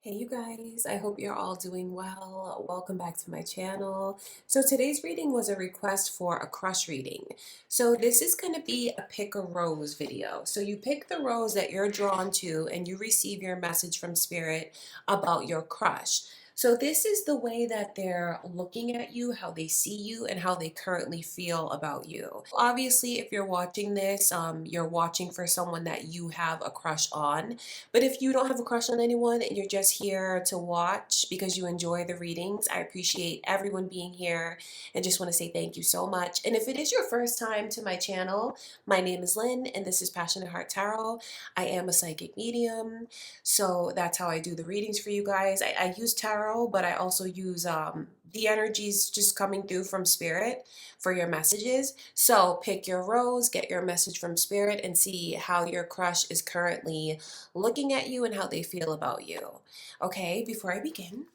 Hey you guys, I hope you're all doing well. Welcome back to my channel. So today's reading was a request for a crush reading. So this is going to be a pick a rose video. So you pick the rose that you're drawn to and you receive your message from spirit about your crush. So this is the way that they're looking at you, how they see you, and how they currently feel about you. Obviously, if you're watching this, you're watching for someone that you have a crush on. But if you don't have a crush on anyone and you're just here to watch because you enjoy the readings, I appreciate everyone being here and just want to say thank you so much. And if it is your first time to my channel, my name is Lynn and this is Passionate Heart Tarot. I am a psychic medium, so that's how I do the readings for you guys. I use tarot, but I also use the energies just coming through from spirit for your messages. So pick your rose, get your message from spirit, and see how your crush is currently looking at you and how they feel about you. Okay, before I begin,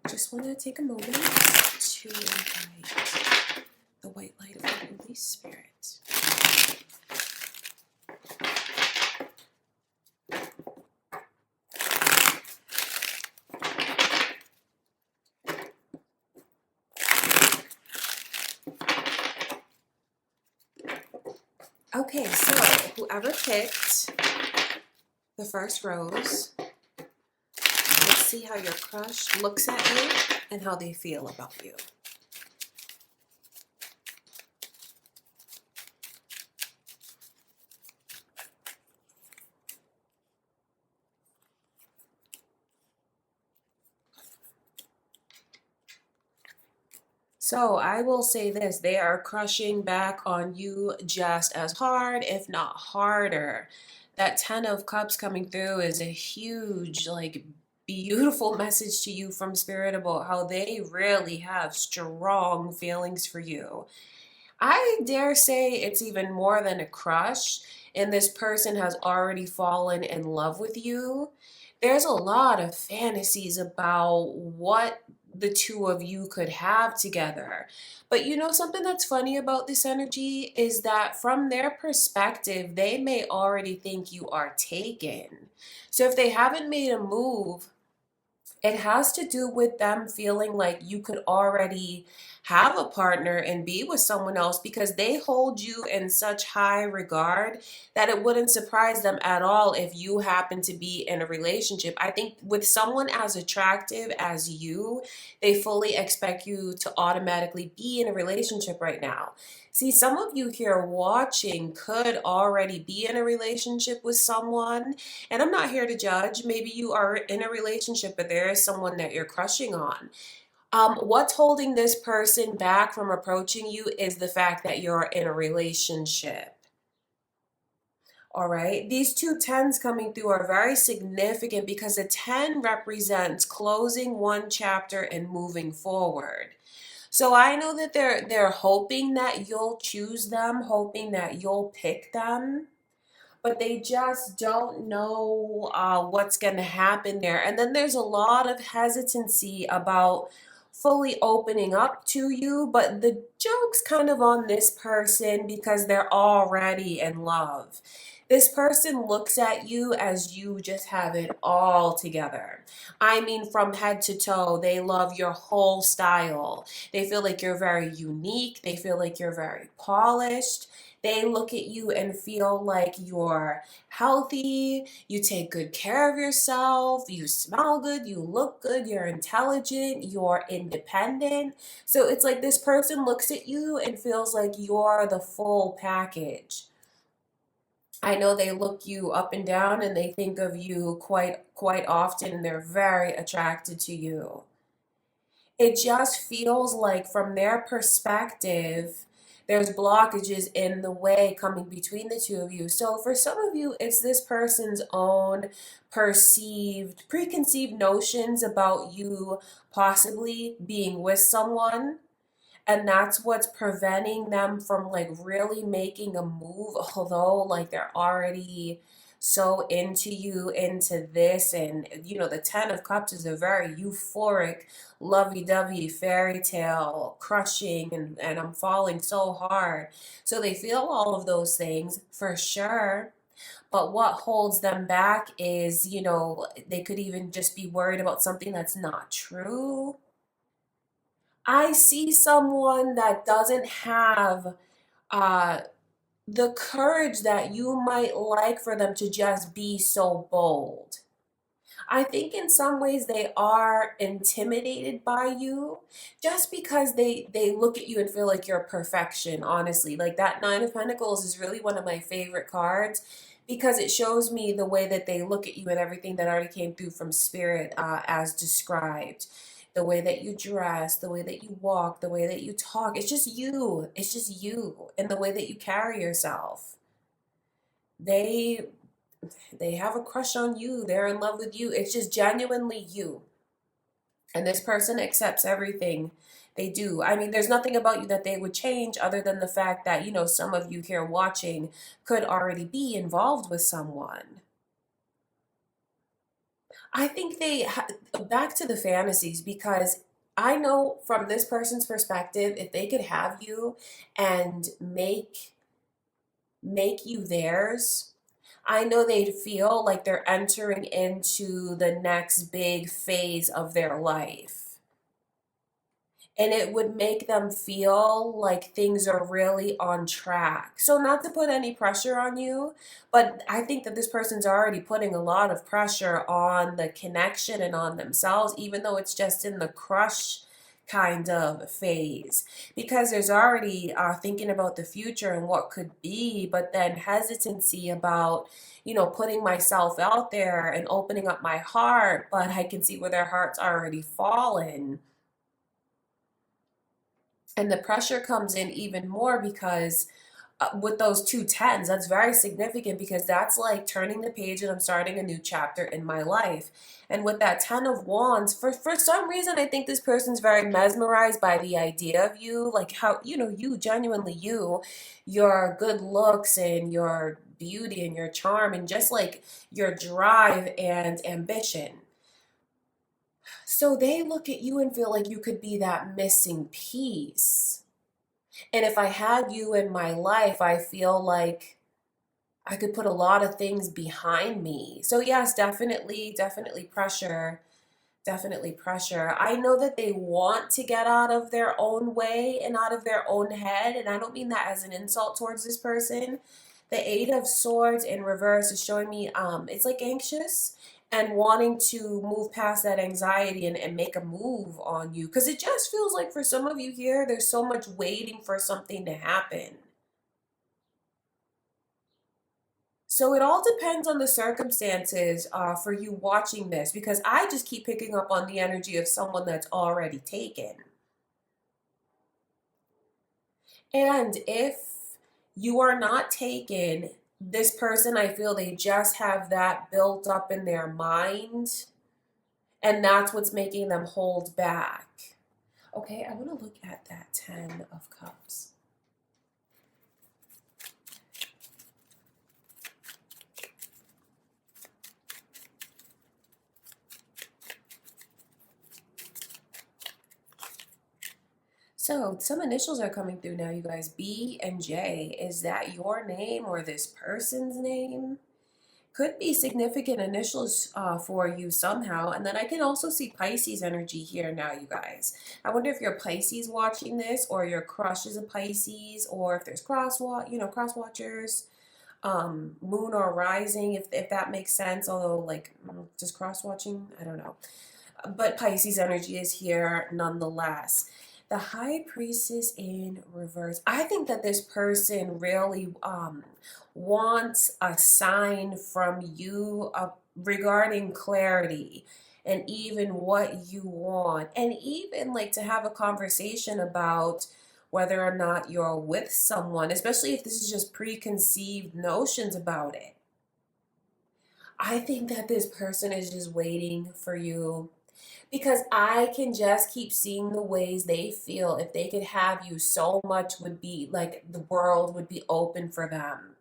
just want to take a moment to invite the white light of the Holy Spirit. Okay, so whoever picked the first rose, let's see how your crush looks at you and how they feel about you. So I will say this, they are crushing back on you just as hard, if not harder. That 10 of Cups coming through is a huge, beautiful message to you from Spirit about how they really have strong feelings for you. I dare say it's even more than a crush, and this person has already fallen in love with you. There's a lot of fantasies about what the two of you could have together. But you know, something that's funny about this energy is that from their perspective, they may already think you are taken. So if they haven't made a move, it has to do with them feeling like you could already have a partner and be with someone else because they hold you in such high regard that it wouldn't surprise them at all if you happen to be in a relationship. I think with someone as attractive as you, they fully expect you to automatically be in a relationship right now. See, some of you here watching could already be in a relationship with someone, and I'm not here to judge. Maybe you are in a relationship, but there is someone that you're crushing on. What's holding this person back from approaching you is the fact that you're in a relationship. All right. These two tens coming through are very significant because a 10 represents closing one chapter and moving forward. So I know that they're hoping that you'll choose them, hoping that you'll pick them, but they just don't know what's going to happen there. And then there's a lot of hesitancy about fully opening up to you, but the joke's kind of on this person because they're already in love. This person looks at you as you just have it all together. I mean, from head to toe, they love your whole style. They feel like you're very unique. They feel like you're very polished. They look at you and feel like you're healthy, you take good care of yourself, you smell good, you look good, you're intelligent, you're independent. So it's like this person looks at you and feels like you're the full package. I know they look you up and down and they think of you quite often and they're very attracted to you. It just feels like from their perspective, there's blockages in the way coming between the two of you. So for some of you, it's this person's own preconceived notions about you possibly being with someone. And that's what's preventing them from like really making a move, although like they're already so into you, into this. And you know, the 10 of Cups is a very euphoric, lovey-dovey fairy tale, crushing, and I'm falling so hard. So they feel all of those things for sure. But what holds them back is, you know, they could even just be worried about something that's not true. I see someone that doesn't have uh, the courage that you might like for them to just be so bold. I think in some ways they are intimidated by you just because they look at you and feel like you're perfection, honestly. Like that 9 of Pentacles is really one of my favorite cards because it shows me the way that they look at you and everything that already came through from spirit as described. The way that you dress, the way that you walk, the way that you talk. It's just you. It's just you and the way that you carry yourself. They they have a crush on you. They're in love with you. It's just genuinely you. And this person accepts everything they do. I mean, there's nothing about you that they would change other than the fact that, you know, some of you here watching could already be involved with someone. I think back to the fantasies, because I know from this person's perspective, if they could have you and make you theirs, I know they'd feel like they're entering into the next big phase of their life. And it would make them feel like things are really on track. So, not to put any pressure on you, but I think that this person's already putting a lot of pressure on the connection and on themselves, even though it's just in the crush kind of phase, because there's already thinking about the future and what could be, but then hesitancy about, you know, putting myself out there and opening up my heart. But I can see where their heart's already fallen. And the pressure comes in even more because with those 2 10s, that's very significant because that's like turning the page and I'm starting a new chapter in my life. And with that 10 of Wands, for some reason, I think this person's very mesmerized by the idea of you, like how, you know, you genuinely your good looks and your beauty and your charm and just like your drive and ambition. So they look at you and feel like you could be that missing piece. And if I had you in my life, I feel like I could put a lot of things behind me. So yes, definitely pressure. Definitely pressure. I know that they want to get out of their own way and out of their own head. And I don't mean that as an insult towards this person. The Eight of Swords in reverse is showing me it's like anxious and wanting to move past that anxiety and make a move on you. Because it just feels like for some of you here, there's so much waiting for something to happen. So it all depends on the circumstances for you watching this, because I just keep picking up on the energy of someone that's already taken. And if you are not taken, this person, I feel they just have that built up in their mind, and that's what's making them hold back. Okay, I want to look at that 10 of Cups. So some initials are coming through now, you guys. B and J. Is that your name or this person's name? Could be significant initials for you somehow. And then I can also see Pisces energy here now, you guys. I wonder if you're Pisces watching this, or your crush is a Pisces, or if there's cross watchers, moon or rising, if that makes sense. Although, like, just cross watching, I don't know. But Pisces energy is here nonetheless. The High Priestess in reverse. I think that this person really wants a sign from you regarding clarity and even what you want, and even like to have a conversation about whether or not you're with someone, especially if this is just preconceived notions about it. I think that this person is just waiting for you, because I can just keep seeing the ways they feel if they could have you so much would be like the world would be open for them.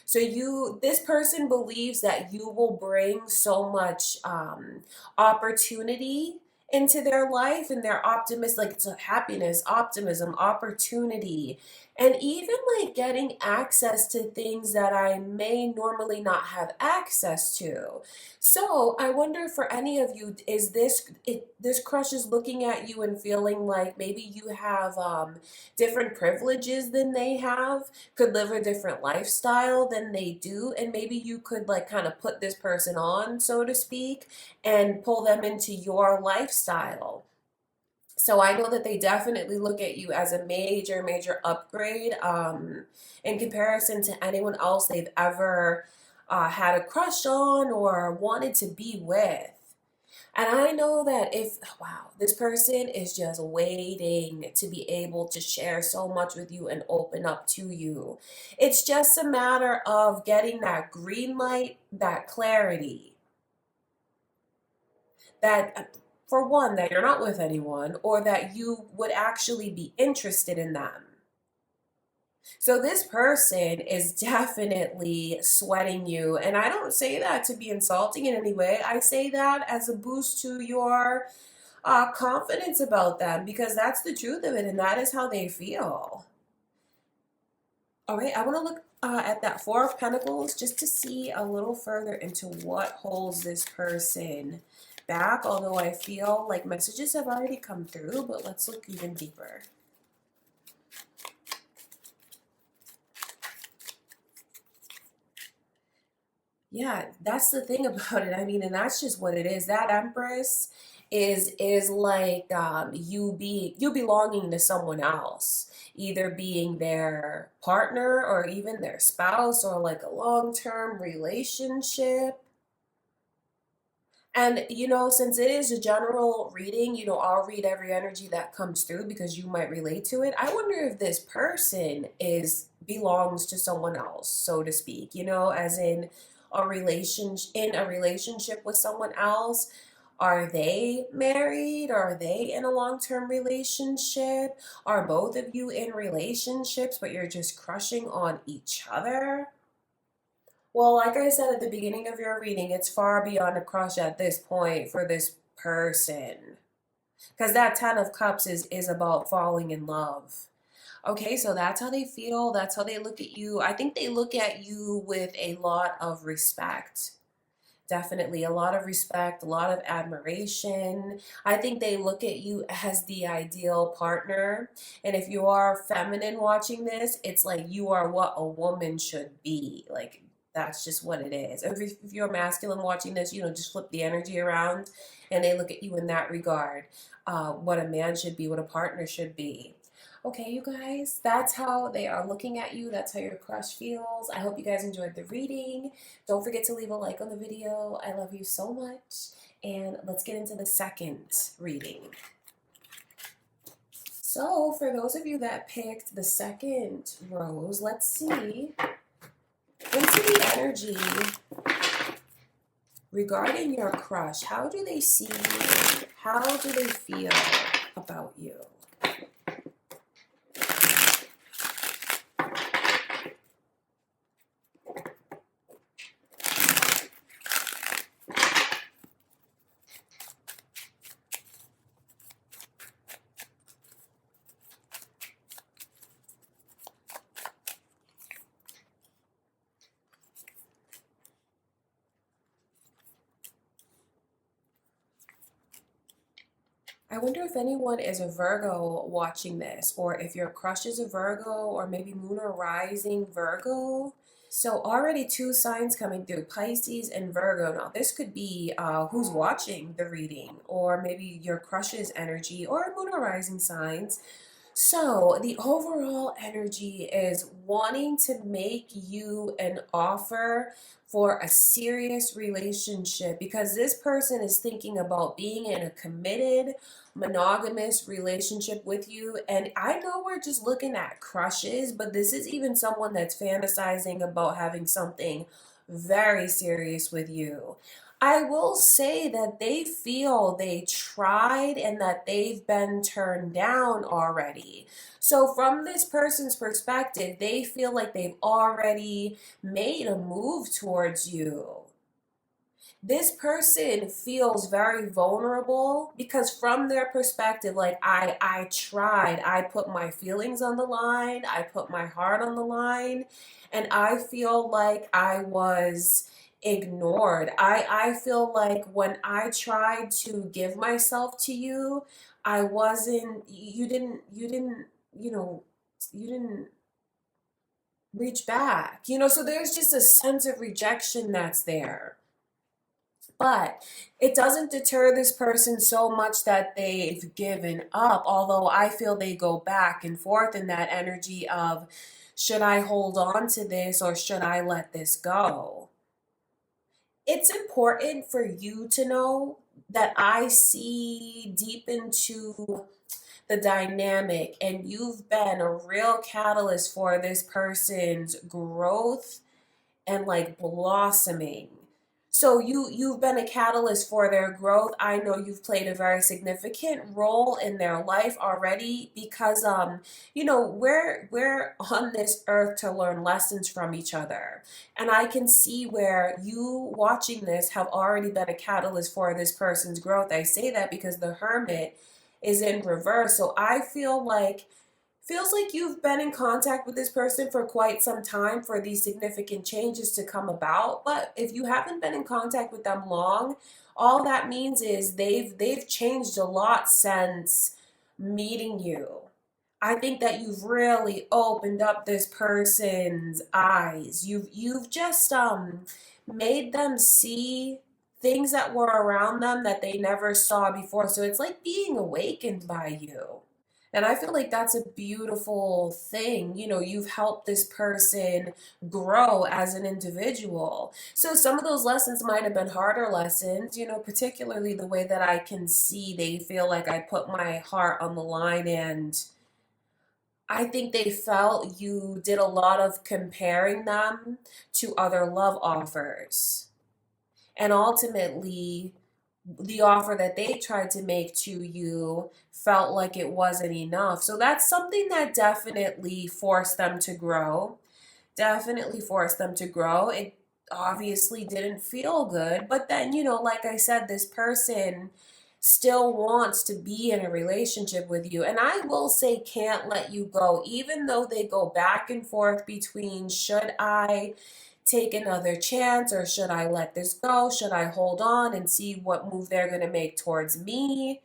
So this person believes that you will bring so much opportunity into their life, and they're optimistic, like it's a happiness, optimism, opportunity. and even like getting access to things that I may normally not have access to. So I wonder for any of you, is this crush is looking at you and feeling like maybe you have different privileges than they have, could live a different lifestyle than they do, and maybe you could like kind of put this person on, so to speak, and pull them into your lifestyle. So I know that they definitely look at you as a major, major upgrade in comparison to anyone else they've ever had a crush on or wanted to be with. And I know that if, wow, this person is just waiting to be able to share so much with you and open up to you. It's just a matter of getting that green light, that clarity, that for one, that you're not with anyone, or that you would actually be interested in them. So this person is definitely sweating you. And I don't say that to be insulting in any way. I say that as a boost to your confidence about them, because that's the truth of it and that is how they feel. All right, I want to look at that Four of Pentacles just to see a little further into what holds this person back, although I feel like messages have already come through, but let's look even deeper. Yeah, that's the thing about it. I mean, and that's just what it is. That Empress is like you belonging to someone else, either being their partner or even their spouse or like a long-term relationship. And since it is a general reading, I'll read every energy that comes through because you might relate to it. I wonder if this person is belongs to someone else, so to speak, as in a relationship with someone else. Are they married? Are they in a long-term relationship? Are both of you in relationships, but you're just crushing on each other? Well, like I said at the beginning of your reading, it's far beyond a crush at this point for this person. Because that Ten of Cups is about falling in love. Okay, so that's how they feel. That's how they look at you. I think they look at you with a lot of respect. Definitely a lot of respect, a lot of admiration. I think they look at you as the ideal partner. And if you are feminine watching this, it's like you are what a woman should be. Like that's just what it is. If you're masculine watching this, just flip the energy around and they look at you in that regard. What a man should be, what a partner should be. Okay, you guys, that's how they are looking at you. That's how your crush feels. I hope you guys enjoyed the reading. Don't forget to leave a like on the video. I love you so much. And let's get into the second reading. So for those of you that picked the second rose, let's see into the energy regarding your crush. How do they see you? How do they feel about you? I wonder if anyone is a Virgo watching this, or if your crush is a Virgo, or maybe moon or rising Virgo. So already two signs coming through, Pisces and Virgo. Now this could be who's watching the reading, or maybe your crush's energy, or moon or rising signs. So the overall energy is wanting to make you an offer for a serious relationship, because this person is thinking about being in a committed, monogamous relationship with you. And I know we're just looking at crushes, but this is even someone that's fantasizing about having something very serious with you. I will say that they feel they tried and that they've been turned down already. So from this person's perspective, they feel like they've already made a move towards you. This person feels very vulnerable because from their perspective, like I tried, I put my feelings on the line, I put my heart on the line, and I feel like I was ignored. I feel like when I tried to give myself to you, I wasn't, you know, you didn't reach back, so there's just a sense of rejection that's there. But it doesn't deter this person so much that they've given up, although I feel they go back and forth in that energy of, should I hold on to this or should I let this go? It's important for you to know that I see deep into the dynamic, and you've been a real catalyst for this person's growth and like blossoming. So you've been a catalyst for their growth. I know you've played a very significant role in their life already because we're on this earth to learn lessons from each other. And I can see where you watching this have already been a catalyst for this person's growth. I say that because the Hermit is in reverse. So I feel like feels like you've been in contact with this person for quite some time for these significant changes to come about. But if you haven't been in contact with them long, all that means is they've changed a lot since meeting you. I think that you've really opened up this person's eyes. You've just made them see things that were around them that they never saw before. So it's like being awakened by you. And I feel like that's a beautiful thing. You've helped this person grow as an individual. So some of those lessons might have been harder lessons, particularly the way that I can see they feel like I put my heart on the line. And I think they felt you did a lot of comparing them to other love offers. And ultimately, the offer that they tried to make to you felt like it wasn't enough. So that's something that definitely forced them to grow. Definitely forced them to grow. It obviously didn't feel good. But then, like I said, this person still wants to be in a relationship with you. And I will say, can't let you go, even though they go back and forth between, should I take another chance or should I let this go? Should I hold on and see what move they're going to make towards me?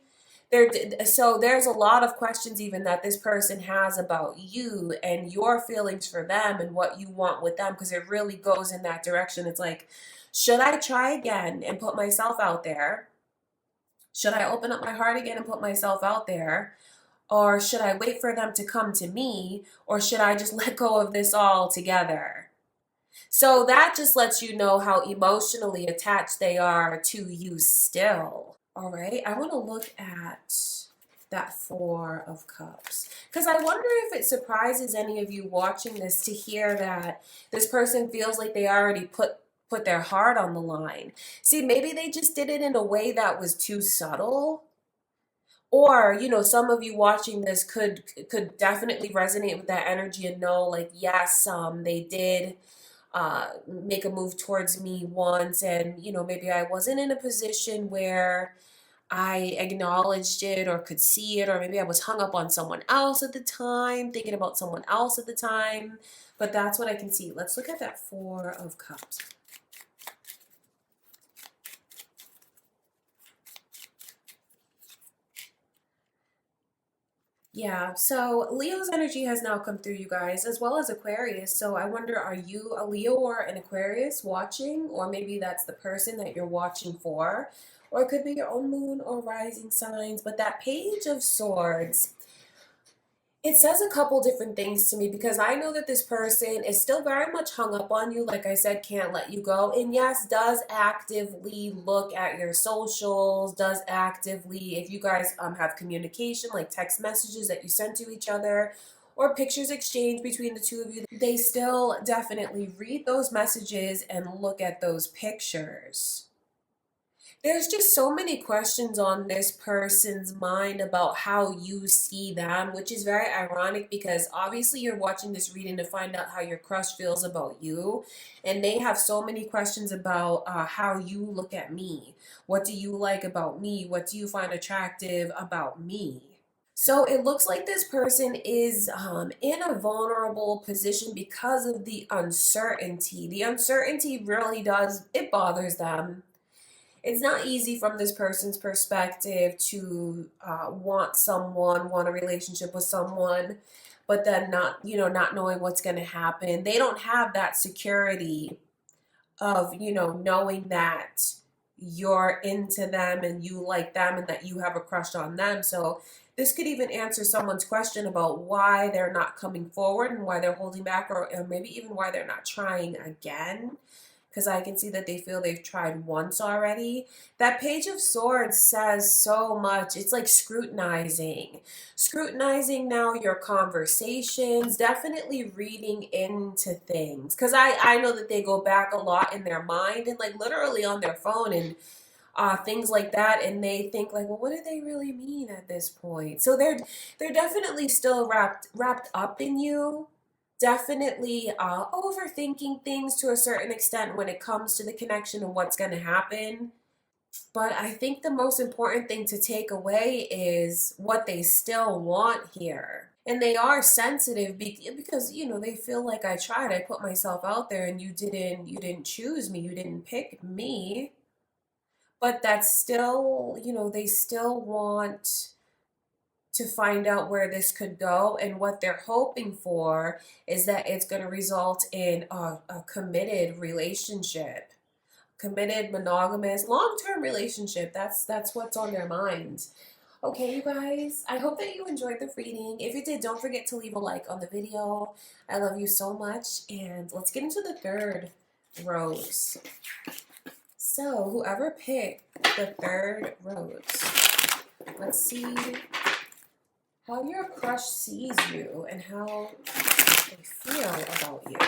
So there's a lot of questions even that this person has about you and your feelings for them and what you want with them, because it really goes in that direction. It's like, should I try again and put myself out there? Should I open up my heart again and put myself out there? Or should I wait for them to come to me? Or should I just let go of this all together? So that just lets you know how emotionally attached they are to you still. All right, I want to look at that Four of Cups because I wonder if it surprises any of you watching this to hear that this person feels like they already put their heart on the line. See, maybe they just did it in a way that was too subtle. Or, some of you watching this could definitely resonate with that energy and know, like, yes, they did make a move towards me once, and maybe I wasn't in a position where I acknowledged it or could see it, or maybe I was hung up on someone else at the time, thinking about someone else at the time. But that's what I can see. Let's look at that Four of Cups. Yeah, so Leo's energy has now come through, you guys, as well as Aquarius. So I wonder, are you a Leo or an Aquarius watching? Or maybe that's the person that you're watching for. Or it could be your own moon or rising signs. But that Page of Swords, it says a couple different things to me because I know that this person is still very much hung up on you. Like I said, can't let you go. And yes, does actively look at your socials, does actively, if you guys have communication, like text messages that you send to each other or pictures exchanged between the two of you, they still definitely read those messages and look at those pictures. There's just so many questions on this person's mind about how you see them, which is very ironic because obviously you're watching this reading to find out how your crush feels about you. And they have so many questions about how you look at me. What do you like about me? What do you find attractive about me? So it looks like this person is in a vulnerable position because of the uncertainty. The uncertainty really does, it bothers them. It's not easy from this person's perspective to want a relationship with someone, but then not, not knowing what's going to happen. They don't have that security of, knowing that you're into them and you like them and that you have a crush on them. So this could even answer someone's question about why they're not coming forward and why they're holding back, or maybe even why they're not trying again, because I can see that they feel they've tried once already. That Page of Swords says so much. It's like scrutinizing. Scrutinizing now your conversations, definitely reading into things. Because I know that they go back a lot in their mind and like literally on their phone and things like that, and they think like, well, what do they really mean at this point? So they're definitely still wrapped up in you, definitely overthinking things to a certain extent when it comes to the connection and what's going to happen. But I think the most important thing to take away is what they still want here. And they are sensitive because they feel like I tried, I put myself out there and you didn't choose me, you didn't pick me. But that's still, they still want to find out where this could go, and what they're hoping for is that it's going to result in a committed relationship, committed, monogamous, long-term relationship. That's what's on their minds. Okay, you guys, I hope that you enjoyed the reading. If you did, don't forget to leave a like on the video. I love you so much, and let's get into the third rose. So whoever picked the third rose, let's see how your crush sees you and how they feel about you.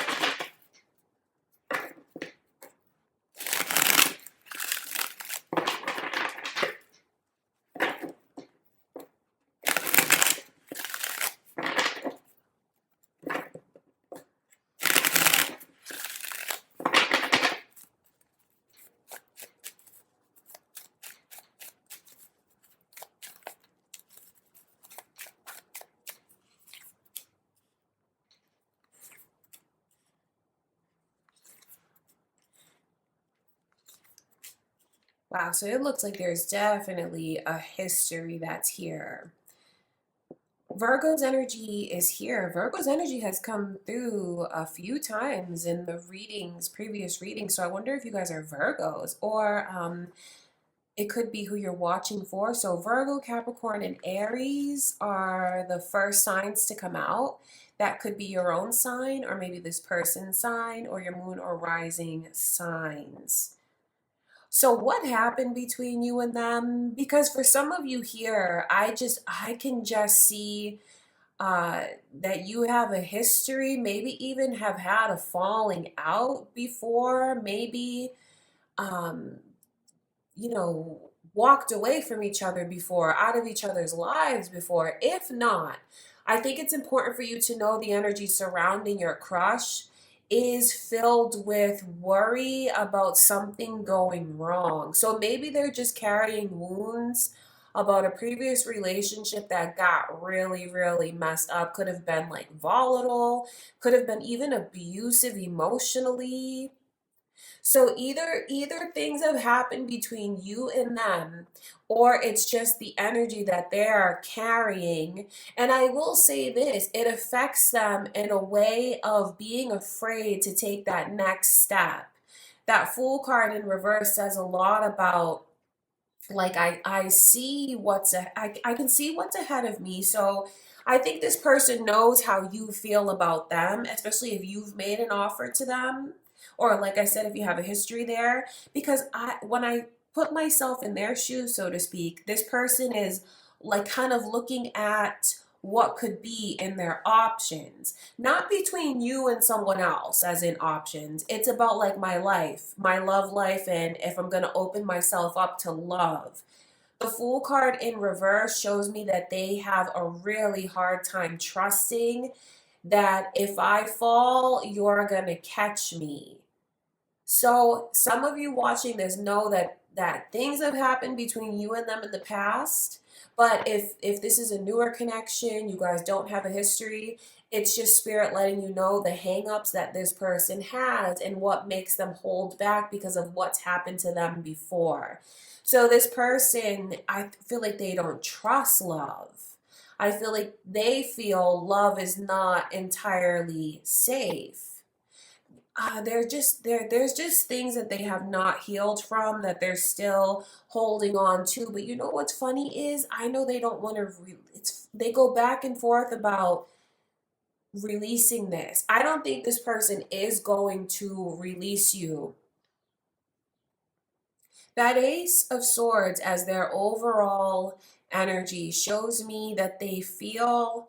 Wow, so it looks like there's definitely a history that's here. Virgo's energy is here. Virgo's energy has come through a few times in the previous readings. So I wonder if you guys are Virgos, or it could be who you're watching for. So Virgo, Capricorn, and Aries are the first signs to come out. That could be your own sign, or maybe this person's sign, or your moon or rising signs. So what happened between you and them? Because for some of you here, I can just see that you have a history, maybe even have had a falling out before, maybe um, walked away from each other before, out of each other's lives before. If not, I think it's important for you to know the energy surrounding your crush is filled with worry about something going wrong. So maybe they're just carrying wounds about a previous relationship that got really, really messed up. Could have been like volatile, could have been even abusive emotionally. So either things have happened between you and them, or it's just the energy that they're carrying. And I will say this, it affects them in a way of being afraid to take that next step. That Fool card in reverse says a lot about like I see I can see what's ahead of me. So I think this person knows how you feel about them, especially if you've made an offer to them, or like I said, if you have a history there. Because when I put myself in their shoes, so to speak, this person is like kind of looking at what could be in their options. Not between you and someone else, as in options. It's about like my life, my love life, and if I'm going to open myself up to love. The Fool card in reverse shows me that they have a really hard time trusting that if I fall, you're going to catch me. So some of you watching this know that things have happened between you and them in the past. But if this is a newer connection, you guys don't have a history, it's just spirit letting you know the hangups that this person has and what makes them hold back because of what's happened to them before. So this person, I feel like they don't trust love. I feel like they feel love is not entirely safe. There's just things that they have not healed from that they're still holding on to. But you know what's funny is I know they don't want to. They go back and forth about releasing this. I don't think this person is going to release you. That Ace of Swords as their overall energy shows me that they feel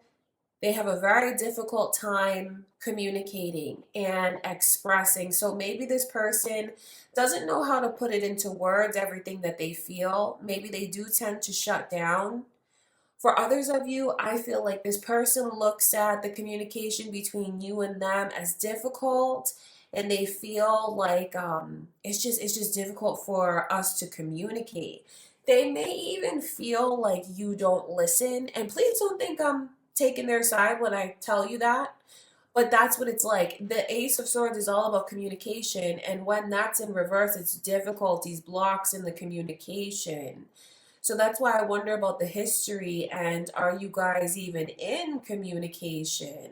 they have a very difficult time communicating and expressing. So maybe this person doesn't know how to put it into words, everything that they feel. Maybe they do tend to shut down. For others of you, I feel like this person looks at the communication between you and them as difficult, and they feel like it's just difficult for us to communicate. They may even feel like you don't listen, and please don't think I'm taking their side when I tell you that, but that's what it's like. The Ace of Swords is all about communication, and when that's in reverse, it's difficulties, blocks in the communication. So that's why I wonder about the history, and are you guys even in communication?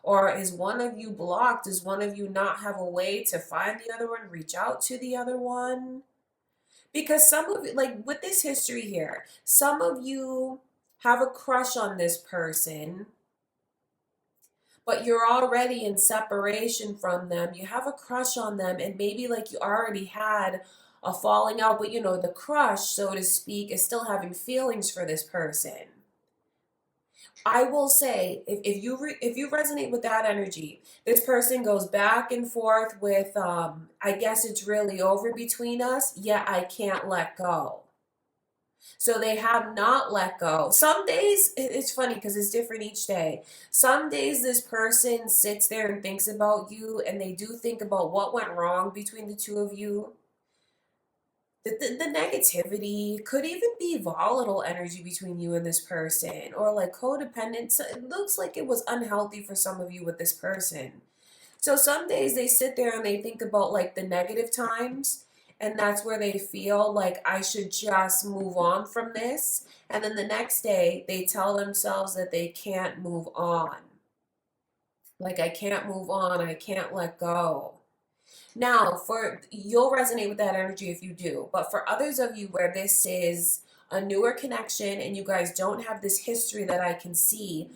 Or is one of you blocked? Does one of you not have a way to find the other one, reach out to the other one? Because some of it, like with this history here, some of you have a crush on this person, but you're already in separation from them. You have a crush on them, and maybe like you already had a falling out, but you know, the crush, so to speak, is still having feelings for this person. I will say, if you resonate with that energy, this person goes back and forth with, I guess it's really over between us, yet I can't let go. So they have not let go. Some days, it's funny because it's different each day. Some days this person sits there and thinks about you, and they do think about what went wrong between the two of you. The negativity could even be volatile energy between you and this person, or like codependence. It looks like it was unhealthy for some of you with this person. So some days they sit there and they think about like the negative times, and that's where they feel like I should just move on from this. And then the next day they tell themselves that they can't move on. Like, I can't move on, I can't let go. Now, for you'll resonate with that energy if you do, but for others of you where this is a newer connection and you guys don't have this history that I can see,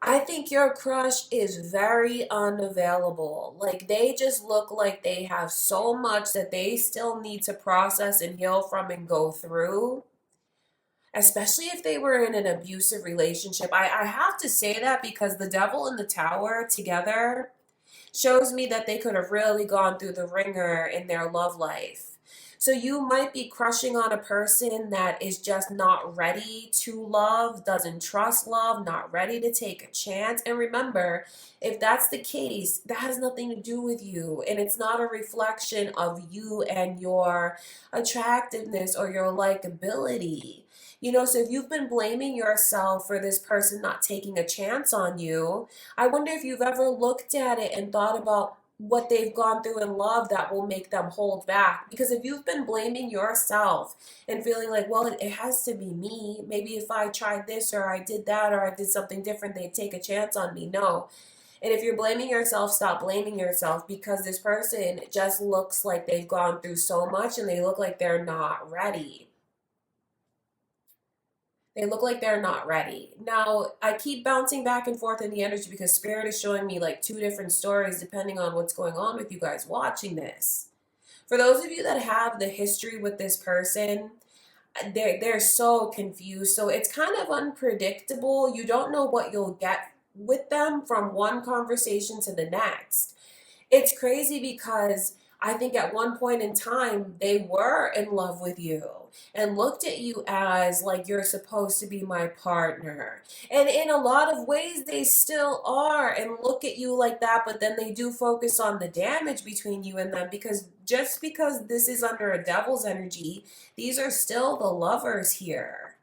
I think your crush is very unavailable. Like, they just look like they have so much that they still need to process and heal from and go through. Especially if they were in an abusive relationship. I have to say that because the devil and the tower together shows me that they could have really gone through the ringer in their love life. So you might be crushing on a person that is just not ready to love, doesn't trust love, not ready to take a chance. And remember, if that's the case, that has nothing to do with you. And it's not a reflection of you and your attractiveness or your likability. You know, so if you've been blaming yourself for this person not taking a chance on you, I wonder if you've ever looked at it and thought about what they've gone through in love that will make them hold back. Because if you've been blaming yourself and feeling like, well, it has to be me, maybe if I tried this or I did that or I did something different, they'd take a chance on me. No. And if you're blaming yourself, stop blaming yourself, because this person just looks like they've gone through so much and they look like they're not ready. They look like they're not ready. Now, I keep bouncing back and forth in the energy because Spirit is showing me like two different stories depending on what's going on with you guys watching this. For those of you that have the history with this person, they're so confused. So it's kind of unpredictable. You don't know what you'll get with them from one conversation to the next. It's crazy because I think at one point in time they were in love with you and looked at you as like you're supposed to be my partner. And in a lot of ways they still are and look at you like that, but then they do focus on the damage between you and them, because just because this is under a devil's energy, these are still the lovers here.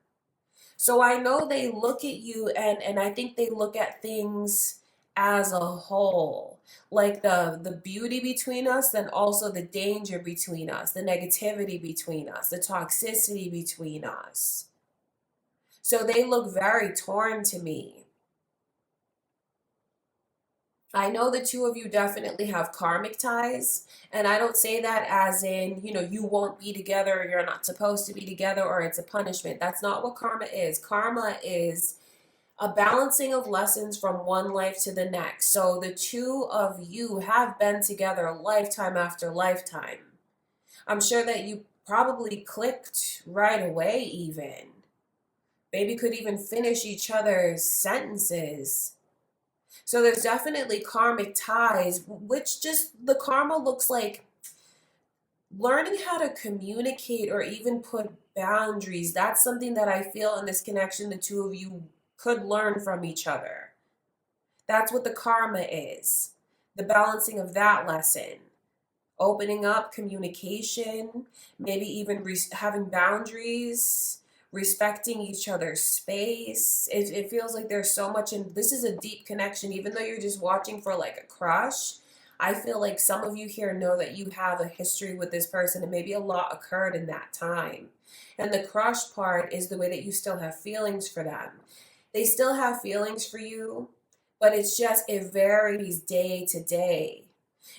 So I know they look at you, and I think they look at things as a whole. Like the beauty between us, then also the danger between us, the negativity between us, the toxicity between us. So they look very torn to me. I know the two of you definitely have karmic ties, and I don't say that as in, you won't be together, or you're not supposed to be together, or it's a punishment. That's not what karma is. Karma is a balancing of lessons from one life to the next. So the two of you have been together lifetime after lifetime. I'm sure that you probably clicked right away even. Maybe could even finish each other's sentences. So there's definitely karmic ties, which just the karma looks like learning how to communicate or even put boundaries. That's something that I feel in this connection the two of you could learn from each other. That's what the karma is. The balancing of that lesson. Opening up, communication, maybe even having boundaries, respecting each other's space. It feels like there's so much this is a deep connection, even though you're just watching for like a crush. I feel like some of you here know that you have a history with this person, and maybe a lot occurred in that time. And the crush part is the way that you still have feelings for them. They still have feelings for you, but it varies day to day.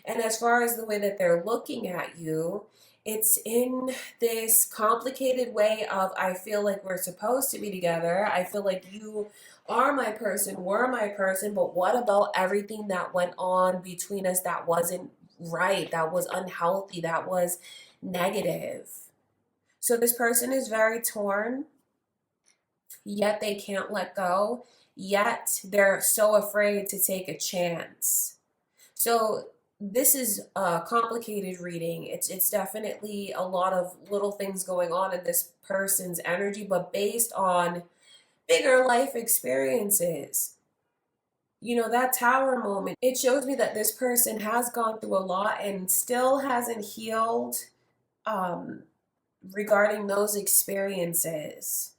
And as far as the way that they're looking at you, it's in this complicated way of, I feel like we're supposed to be together. I feel like you are my person, we're my person, but what about everything that went on between us that wasn't right, that was unhealthy, that was negative? So this person is very torn, yet they can't let go, yet they're so afraid to take a chance. So this is a complicated reading. It's definitely a lot of little things going on in this person's energy, but based on bigger life experiences. That tower moment, it shows me that this person has gone through a lot and still hasn't healed um, regarding those experiences.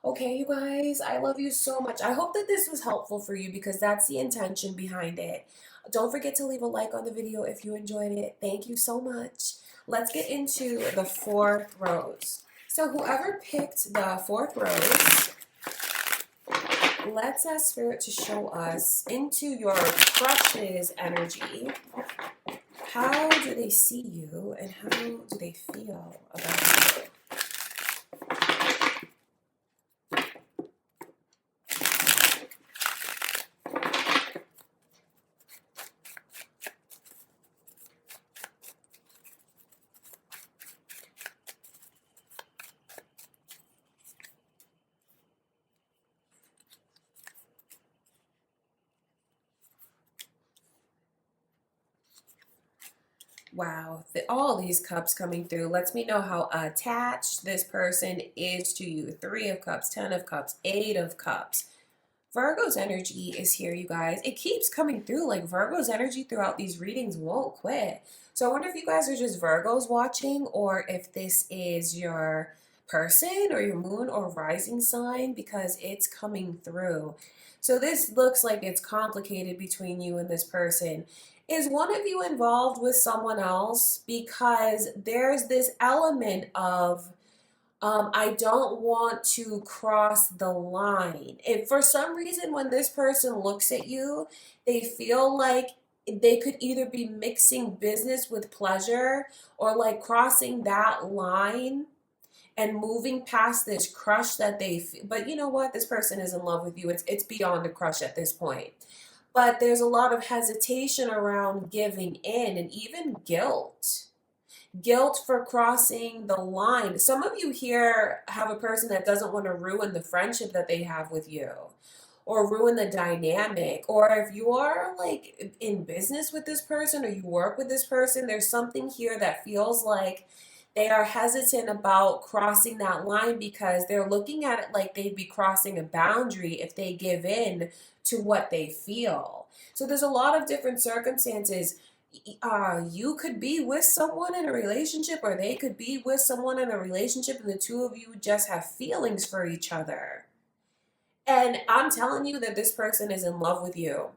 Okay, you guys, I love you so much. I hope that this was helpful for you, because that's the intention behind it. Don't forget to leave a like on the video if you enjoyed it. Thank you so much. Let's get into the fourth rose. So whoever picked the fourth rose, let's ask Spirit to show us into your crush's energy. How do they see you and how do they feel about you? Wow, all these cups coming through lets me know how attached this person is to you. 3 of Cups, 10 of Cups, 8 of Cups. Virgo's energy is here, you guys. It keeps coming through. Like, Virgo's energy throughout these readings won't quit. So I wonder if you guys are just Virgos watching, or if this is your person or your moon or rising sign, because it's coming through. So this looks like it's complicated between you and this person. Is one of you involved with someone else? Because there's this element of I don't want to cross the line. If for some reason when this person looks at you, they feel like they could either be mixing business with pleasure, or like crossing that line and moving past this crush that they feel. But you know what? This person is in love with you. It's beyond a crush at this point. But there's a lot of hesitation around giving in, and even guilt. Guilt for crossing the line. Some of you here have a person that doesn't want to ruin the friendship that they have with you or ruin the dynamic. Or if you are like in business with this person or you work with this person, there's something here that feels like they are hesitant about crossing that line because they're looking at it like they'd be crossing a boundary if they give in to what they feel. So there's a lot of different circumstances. You could be with someone in a relationship, or they could be with someone in a relationship, and the two of you just have feelings for each other. And I'm telling you that this person is in love with you.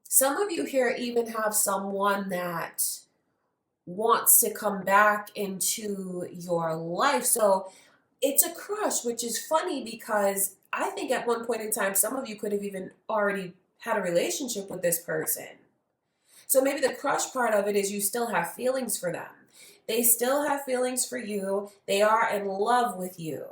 Some of you here even have someone that wants to come back into your life. So it's a crush, which is funny because I think at one point in time, some of you could have even already had a relationship with this person. So maybe the crush part of it is you still have feelings for them. They still have feelings for you. They are in love with you,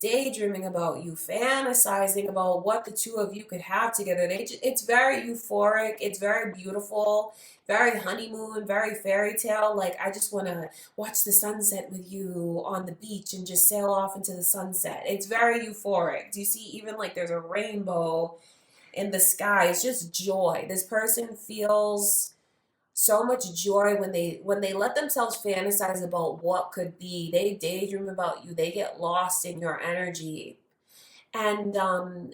daydreaming about you, fantasizing about what the two of you could have together. It's very euphoric. It's very beautiful, very honeymoon, very fairy tale. Like, I just want to watch the sunset with you on the beach and just sail off into the sunset. It's very euphoric. Do you see even like there's a rainbow in the sky? It's just joy. This person feels so much joy when they let themselves fantasize about what could be. They daydream about you. They get lost in your energy. And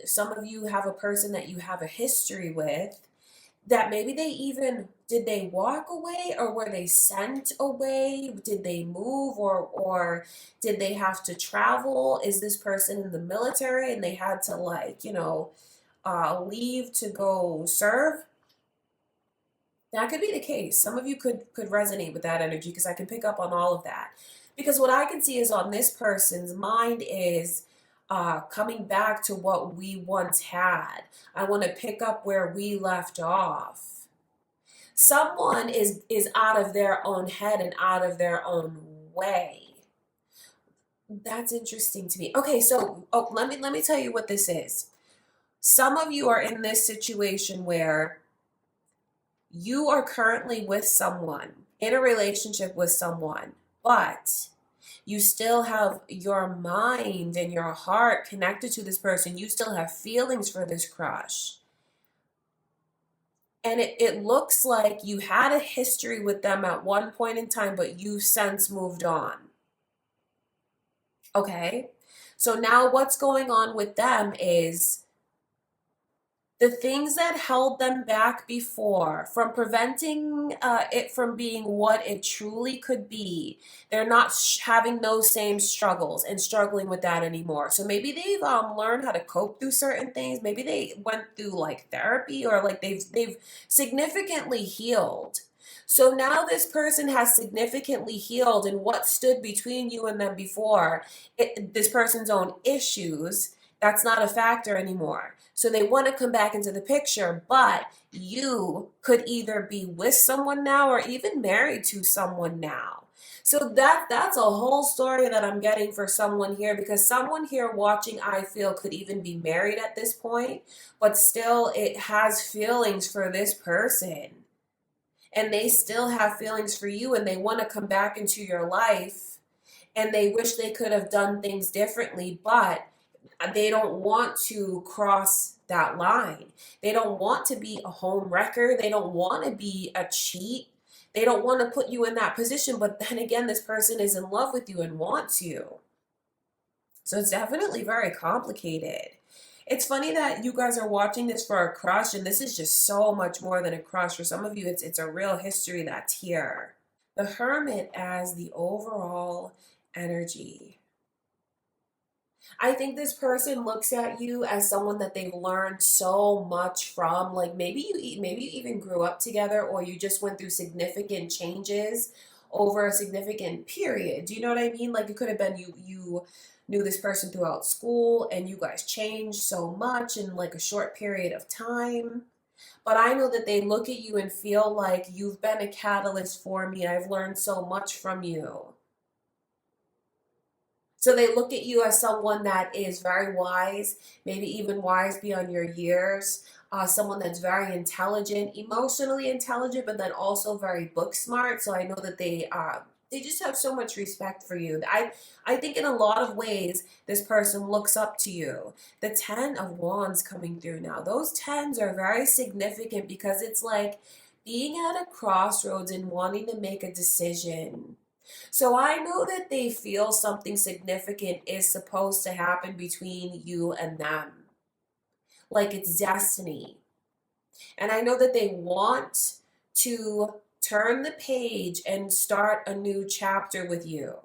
some of you have a person that you have a history with that maybe did they walk away, or were they sent away? Did they move, or did they have to travel? Is this person in the military and they had to leave to go serve? That could be the case. Some of you could resonate with that energy because I can pick up on all of that. Because what I can see is on this person's mind is coming back to what we once had. I want to pick up where we left off. Someone is out of their own head and out of their own way. That's interesting to me. Okay, so let me tell you what this is. Some of you are in this situation where you are currently with someone, in a relationship with someone, but you still have your mind and your heart connected to this person. You still have feelings for this crush. And it looks like you had a history with them at one point in time, but you've since moved on. Okay? So now what's going on with them is the things that held them back before from preventing it from being what it truly could be. They're not having those same struggles and struggling with that anymore. So maybe they've learned how to cope through certain things. Maybe they went through like therapy, or like they've significantly healed. So now this person has significantly healed, and what stood between you and them before, this person's own issues, that's not a factor anymore. So they want to come back into the picture, but you could either be with someone now or even married to someone now. So that's a whole story that I'm getting for someone here, because someone here watching, I feel, could even be married at this point, but still it has feelings for this person. And they still have feelings for you, and they want to come back into your life, and they wish they could have done things differently, but they don't want to cross that line. They don't want to be a home wrecker. They don't want to be a cheat. They don't want to put you in that position. But then again, this person is in love with you and wants you. So it's definitely very complicated. It's funny that you guys are watching this for a crush, and this is just so much more than a crush. For some of you, it's a real history that's here. The Hermit as the overall energy. I think this person looks at you as someone that they've learned so much from. Like maybe you even grew up together, or you just went through significant changes over a significant period. Do you know what I mean? Like it could have been you knew this person throughout school, and you guys changed so much in like a short period of time. But I know that they look at you and feel like you've been a catalyst for me. I've learned so much from you. So they look at you as someone that is very wise, maybe even wise beyond your years, someone that's very intelligent, emotionally intelligent, but then also very book smart. So I know that they just have so much respect for you. I think in a lot of ways, this person looks up to you. The 10 of Wands coming through now. Those 10s are very significant because it's like being at a crossroads and wanting to make a decision. So I know that they feel something significant is supposed to happen between you and them. Like it's destiny. And I know that they want to turn the page and start a new chapter with you.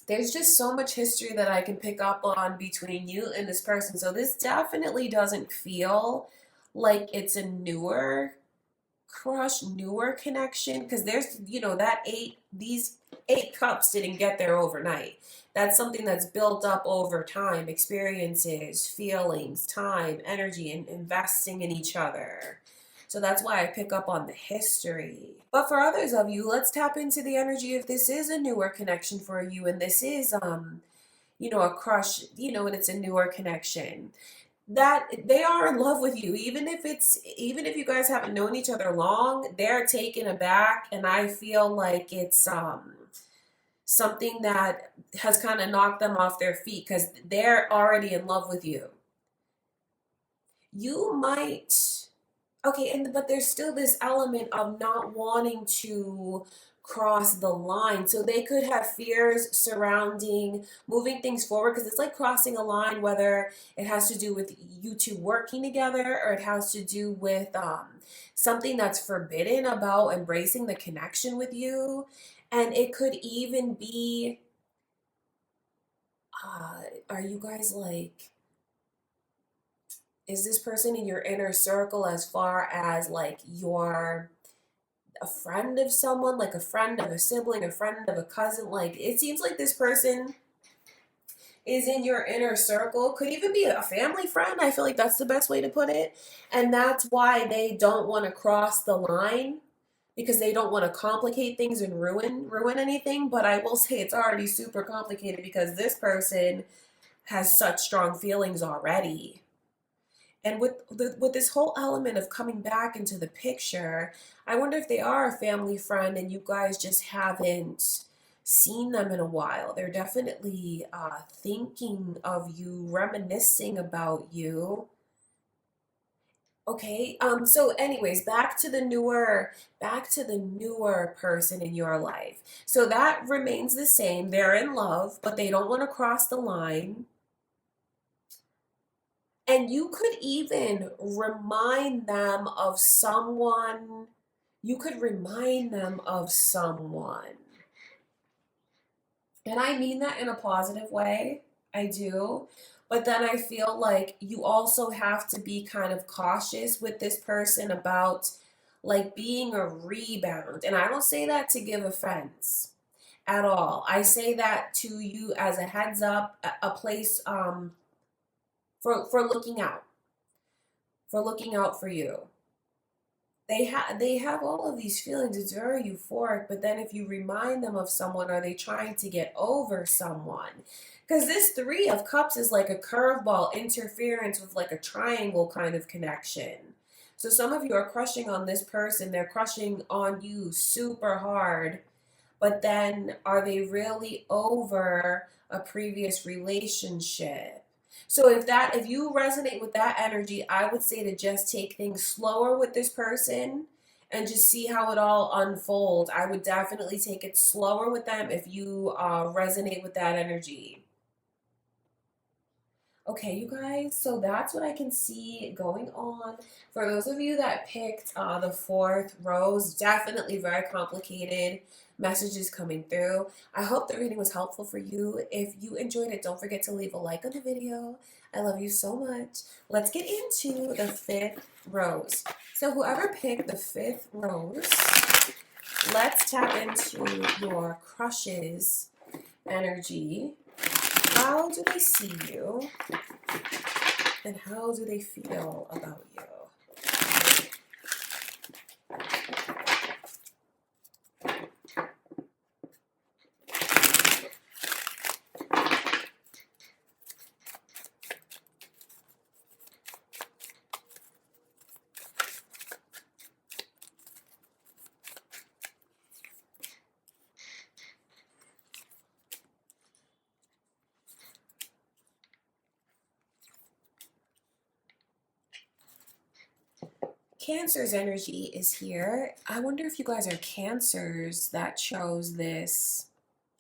There's just so much history that I can pick up on between you and this person. So this definitely doesn't feel like it's a newer crush, newer connection, because there's, these 8 cups didn't get there overnight. That's something that's built up over time, experiences, feelings, time, energy, and investing in each other. So that's why I pick up on the history. But for others of you, let's tap into the energy if this is a newer connection for you and this is a crush, and it's a newer connection, that they are in love with you. Even if you guys haven't known each other long, they're taken aback, and I feel like it's something that has kind of knocked them off their feet because they're already in love with you. You might, okay, but there's still this element of not wanting to cross the line. So they could have fears surrounding moving things forward because it's like crossing a line, whether it has to do with you two working together or it has to do with something that's forbidden about embracing the connection with you. And it could even be, are you guys like, is this person in your inner circle as far as like you're a friend of someone, like a friend of a sibling, a friend of a cousin? Like it seems like this person is in your inner circle, could even be a family friend. I feel like that's the best way to put it. And that's why they don't want to cross the line, because they don't want to complicate things and ruin anything. But I will say it's already super complicated because this person has such strong feelings already. And with this whole element of coming back into the picture, I wonder if they are a family friend and you guys just haven't seen them in a while. They're definitely thinking of you, reminiscing about you. Okay, so anyways, back to the newer person in your life. So that remains the same. They're in love, but they don't want to cross the line. And you could even remind them of someone. You could remind them of someone. And I mean that in a positive way. I do. But then I feel like you also have to be kind of cautious with this person about like being a rebound. And I don't say that to give offense at all. I say that to you as a heads up, a place for looking out, for you. They have all of these feelings. It's very euphoric, but then if you remind them of someone, are they trying to get over someone? Because this 3 of Cups is like a curveball interference with like a triangle kind of connection. So some of you are crushing on this person, they're crushing on you super hard, but then are they really over a previous relationship? So if you resonate with that energy, I would say to just take things slower with this person and just see how it all unfolds. I would definitely take it slower with them if you resonate with that energy. Okay, you guys, so that's what I can see going on. For those of you that picked the 4th rose, definitely very complicated messages coming through. I hope the reading was helpful for you. If you enjoyed it, don't forget to leave a like on the video. I love you so much. Let's get into the 5th rose. So whoever picked the 5th rose, let's tap into your crush's energy. How do they see you? And how do they feel about you? Cancer's energy is here. I wonder if you guys are Cancers that chose this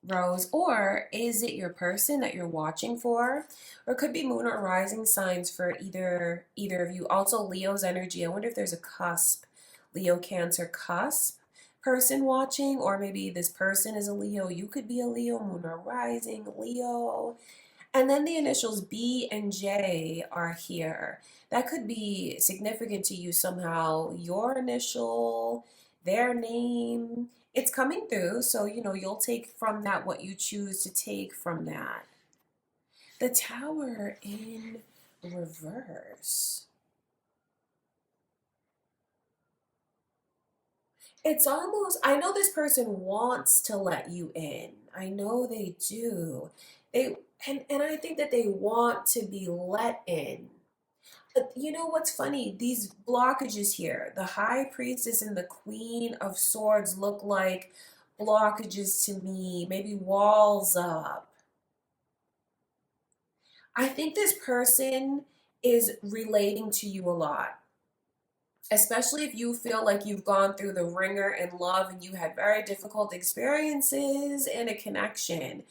rose, or is it your person that you're watching for? Or it could be moon or rising signs for either of you. Also Leo's energy. I wonder if there's a cusp, Leo Cancer cusp person watching, or maybe this person is a Leo. You could be a Leo, moon or rising Leo. And then the initials B and J are here. That could be significant to you somehow. Your initial, their name, it's coming through. So, you'll take from that what you choose to take from that. The Tower in reverse. It's almost, I know this person wants to let you in. I know they do. They and I think that they want to be let in. But you know what's funny? These blockages here, the High Priestess and the Queen of Swords look like blockages to me, maybe walls up. I think this person is relating to you a lot, especially if you feel like you've gone through the ringer in love and you had very difficult experiences in a connection,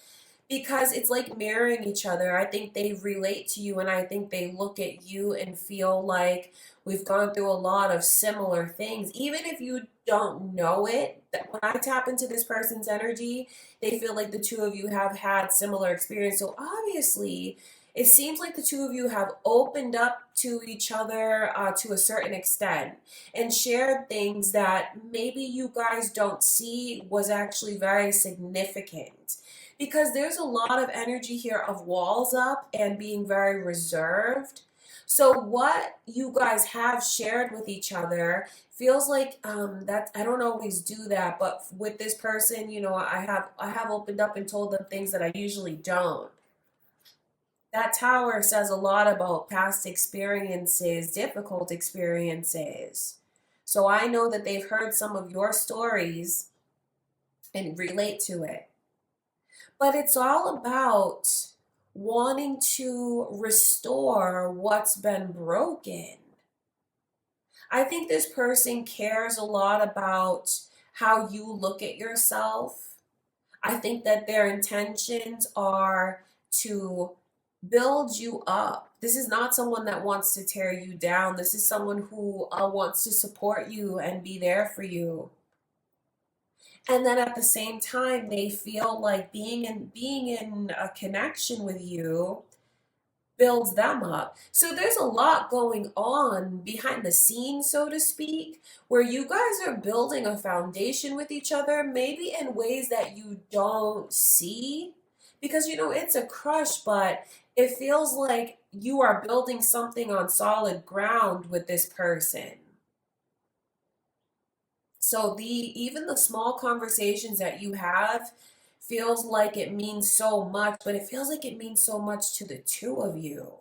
because it's like mirroring each other. I think they relate to you, and I think they look at you and feel like we've gone through a lot of similar things. Even if you don't know it, that when I tap into this person's energy, they feel like the two of you have had similar experience. So obviously, it seems like the two of you have opened up to each other to a certain extent and shared things that maybe you guys don't see was actually very significant, because there's a lot of energy here of walls up and being very reserved. So what you guys have shared with each other feels like that I don't always do that, but with this person, I have opened up and told them things that I usually don't. That tower says a lot about past experiences, difficult experiences. So I know that they've heard some of your stories and relate to it. But it's all about wanting to restore what's been broken. I think this person cares a lot about how you look at yourself. I think that their intentions are to build you up. This is not someone that wants to tear you down. This is someone who wants to support you and be there for you. And then at the same time, they feel like being in a connection with you builds them up. So there's a lot going on behind the scenes, so to speak, where you guys are building a foundation with each other, maybe in ways that you don't see. Because it's a crush, but it feels like you are building something on solid ground with this person. So even the small conversations that you have feels like it means so much, but it feels like it means so much to the two of you.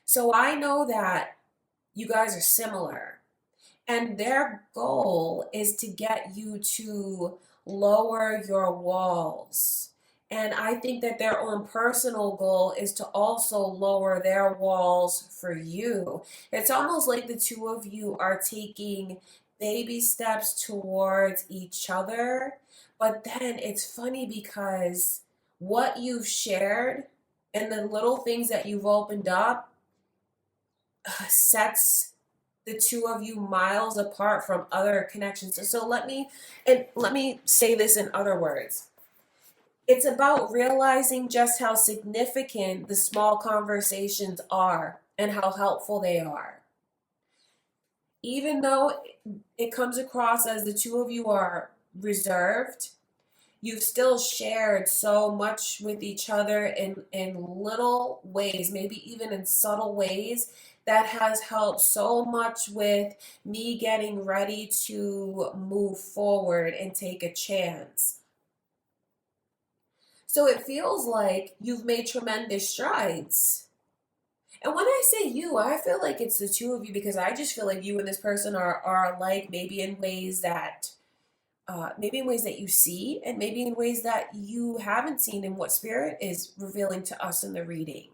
So I know that you guys are similar, and their goal is to get you to lower your walls. And I think that their own personal goal is to also lower their walls for you. It's almost like the two of you are taking baby steps towards each other. But then it's funny because what you've shared and the little things that you've opened up sets the two of you miles apart from other connections. So let me say this in other words. It's about realizing just how significant the small conversations are and how helpful they are. Even though it comes across as the two of you are reserved, you've still shared so much with each other in little ways, maybe even in subtle ways, that has helped so much with me getting ready to move forward and take a chance. So it feels like you've made tremendous strides. And when I say you, I feel like it's the two of you, because I just feel like you and this person are alike, maybe in ways that you see, and maybe in ways that you haven't seen in what spirit is revealing to us in the reading.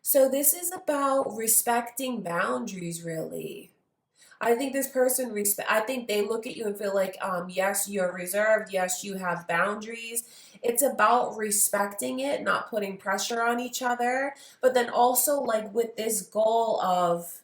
So this is about respecting boundaries, really. I think this person I think they look at you and feel like, yes, you're reserved. Yes, you have boundaries. It's about respecting it, not putting pressure on each other. But then also like with this goal of,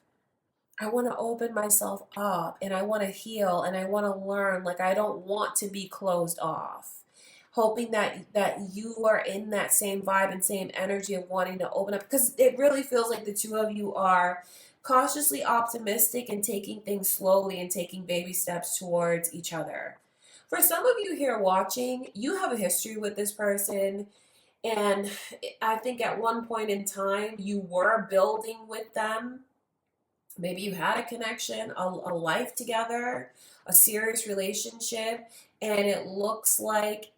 I want to open myself up and I want to heal and I want to learn. Like I don't want to be closed off. Hoping that you are in that same vibe and same energy of wanting to open up, because it really feels like the two of you are cautiously optimistic and taking things slowly and taking baby steps towards each other. For some of you here watching, you have a history with this person, and I think at one point in time you were building with them. Maybe you had a connection, a life together, a serious relationship, and it looks like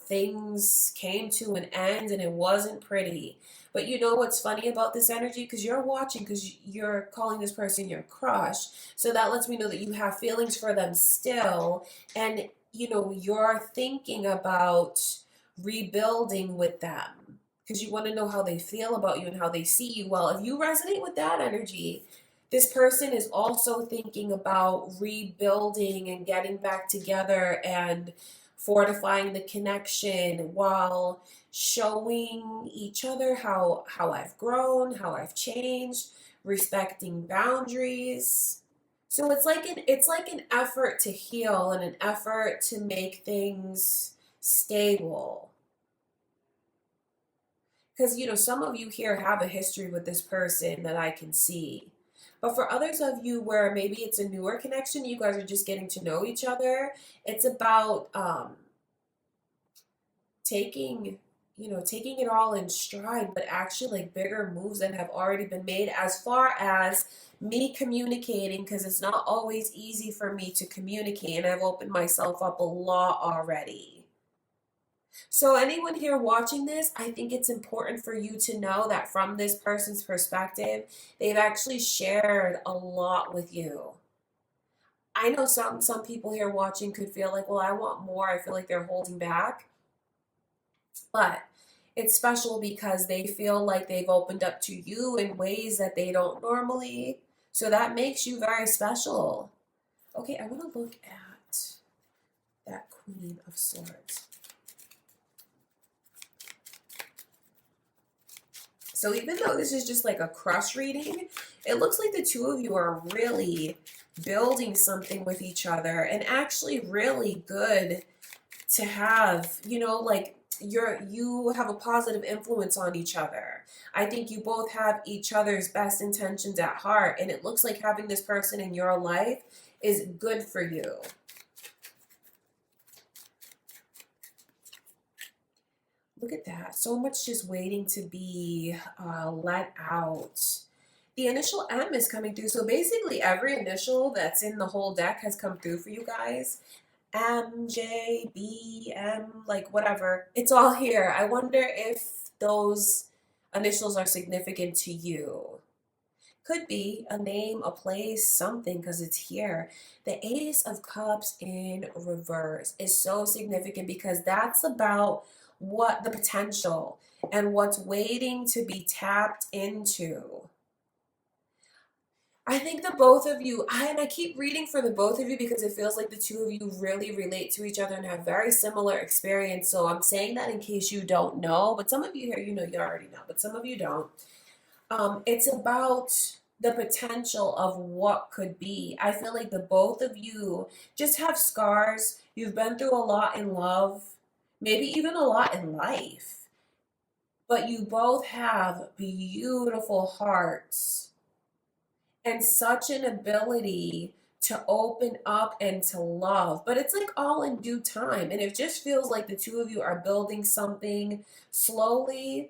things came to an end and it wasn't pretty. But you know what's funny about this energy? Because you're watching, because you're calling this person your crush. So that lets me know that you have feelings for them still. And, you know, you're thinking about rebuilding with them because you want to know how they feel about you and how they see you. Well, if you resonate with that energy, this person is also thinking about rebuilding and getting back together and fortifying the connection while showing each other how I've grown, how I've changed, respecting boundaries. So it's like an effort to heal and an effort to make things stable. Because, you know, some of you here have a history with this person that I can see. But for others of you where maybe it's a newer connection, you guys are just getting to know each other, it's about taking, you know, taking it all in stride, but actually like bigger moves that have already been made as far as me communicating, because it's not always easy for me to communicate, and I've opened myself up a lot already. So anyone here watching this, I think it's important for you to know that from this person's perspective, they've actually shared a lot with you. I know some people here watching could feel like, well, I want more. I feel like they're holding back. But it's special because they feel like they've opened up to you in ways that they don't normally. So that makes you very special. Okay, I want to look at that Queen of Swords. So even though this is just like a crush reading, it looks like the two of you are really building something with each other and actually really good to have, you know, like you have a positive influence on each other. I think you both have each other's best intentions at heart, and it looks like having this person in your life is good for you. Look at that. So much just waiting to be let out. The initial M is coming through. So basically every initial that's in the whole deck has come through for you guys. M, J, B, M, like whatever. It's all here. I wonder if those initials are significant to you. Could be a name, a place, something, because it's here. The Ace of Cups in reverse is so significant because that's about what the potential and what's waiting to be tapped into. I think the both of you, and I keep reading for the both of you because it feels like the two of you really relate to each other and have very similar experience. So I'm saying that in case you don't know, but some of you here, you know, you already know, but some of you don't. It's about the potential of what could be. I feel like the both of you just have scars. You've been through a lot in love, maybe even a lot in life, but you both have beautiful hearts and such an ability to open up and to love. But it's like all in due time. And it just feels like the two of you are building something slowly,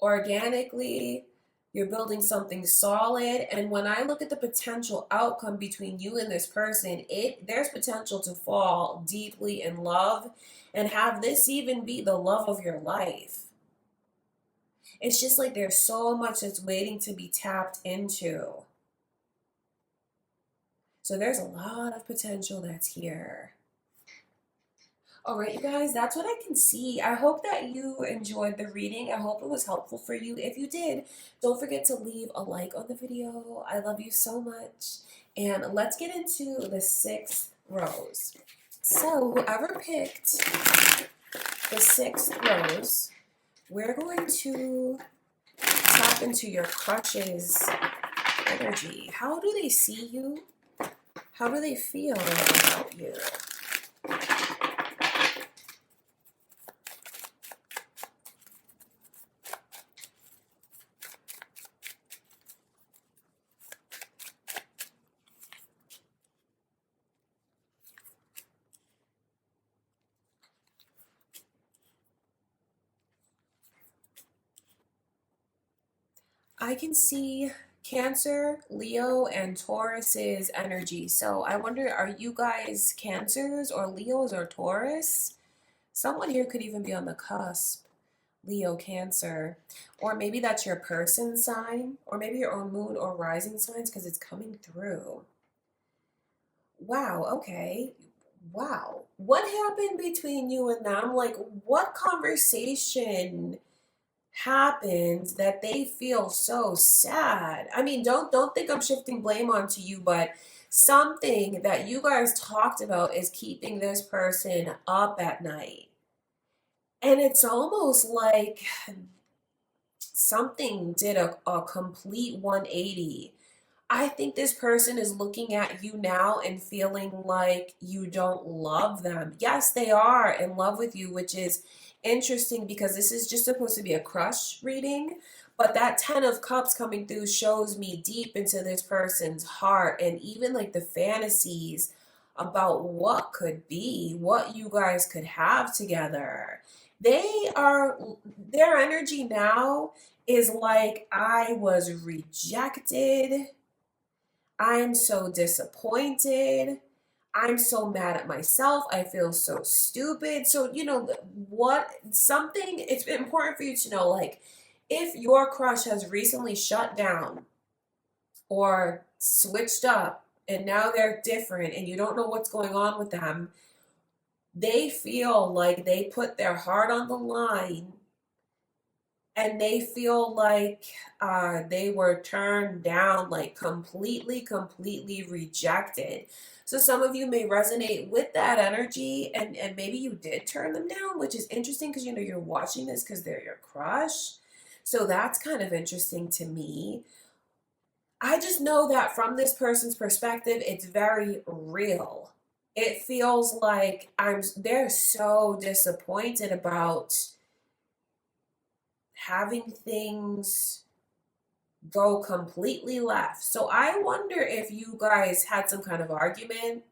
organically. You're building something solid. And when I look at the potential outcome between you and this person, there's potential to fall deeply in love and have this even be the love of your life. It's just like there's so much that's waiting to be tapped into. So there's a lot of potential that's here. All right, you guys, that's what I can see. I hope that you enjoyed the reading. I hope it was helpful for you. If you did, don't forget to leave a like on the video. I love you so much. And let's get into the sixth rose. So whoever picked the sixth rose, we're going to tap into your crush's energy. How do they see you? How do they feel about you? I can see Cancer, Leo, and Taurus's energy. So I wonder, are you guys Cancers or Leos or Taurus? Someone here could even be on the cusp. Leo, Cancer. Or maybe that's your person sign, or maybe your own moon or rising signs because it's coming through. Wow, okay. Wow. What happened between you and them? Like, what conversation happened that they feel so sad? I mean, don't think I'm shifting blame onto you, but something that you guys talked about is keeping this person up at night. And it's almost like something did a complete 180. I think this person is looking at you now and feeling like you don't love them. Yes, they are in love with you, which is interesting because this is just supposed to be a crush reading. But that 10 of Cups coming through shows me deep into this person's heart and even like the fantasies about what could be, what you guys could have together. Their energy now is like, I was rejected. I'm so disappointed. I'm so mad at myself. I feel so stupid. So, it's important for you to know, like, if your crush has recently shut down or switched up and now they're different and you don't know what's going on with them, they feel like they put their heart on the line and they feel like they were turned down, like completely rejected. So some of you may resonate with that energy, and maybe you did turn them down, which is interesting because you're watching this because they're your crush. So that's kind of interesting to me. I just know that from this person's perspective, it's very real. It feels like they're so disappointed about having things go completely left. So I wonder if you guys had some kind of argument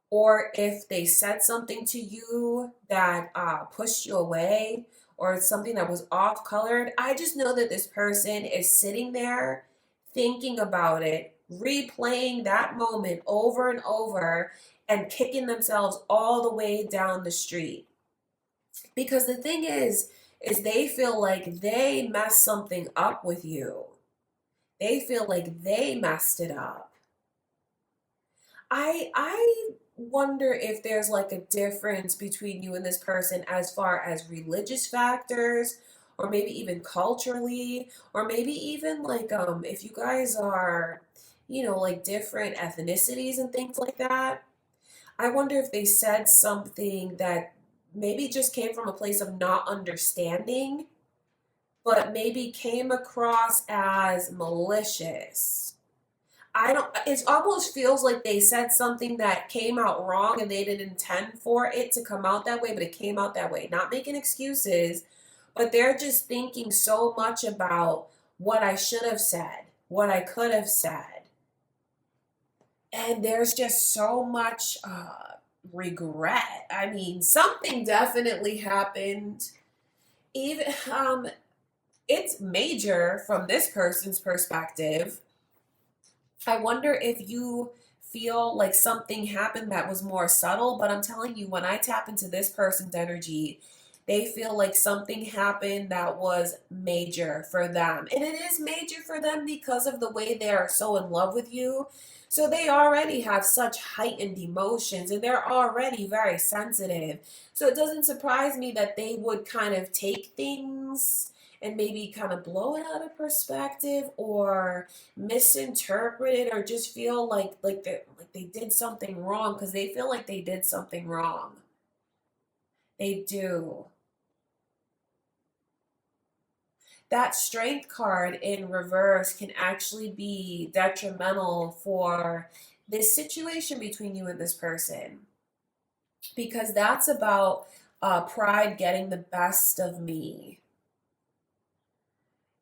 or if they said something to you that pushed you away or something that was off colored. I just know that this person is sitting there thinking about it, replaying that moment over and over and kicking themselves all the way down the street. Because the thing is they feel like they messed something up with you. They feel like they messed it up. I wonder if there's like a difference between you and this person as far as religious factors or maybe even culturally or maybe even like if you guys are, like different ethnicities and things like that. I wonder if they said something that maybe just came from a place of not understanding, but maybe came across as malicious. It almost feels like they said something that came out wrong and they didn't intend for it to come out that way, but it came out that way. Not making excuses, but they're just thinking so much about what I should have said, what I could have said. And there's just so much regret. I mean, something definitely happened. Even it's major from this person's perspective. I wonder if you feel like something happened that was more subtle, but I'm telling you, when I tap into this person's energy, They feel like something happened that was major for them. And it is major for them because of the way they are so in love with you. So they already have such heightened emotions and they're already very sensitive. So it doesn't surprise me that they would kind of take things and maybe kind of blow it out of perspective or misinterpret it or just feel like they did something wrong because they feel like they did something wrong. They do. That strength card in reverse can actually be detrimental for this situation between you and this person because that's about pride getting the best of me.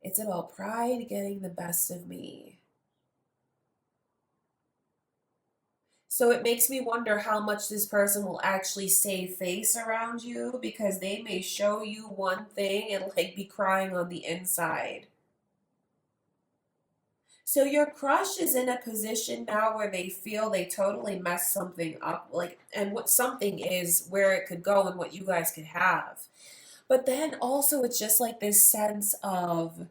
It's about pride getting the best of me. So it makes me wonder how much this person will actually save face around you because they may show you one thing and like be crying on the inside. So your crush is in a position now where they feel they totally messed something up, like, and what something is, where it could go and what you guys could have. But then also it's just like this sense of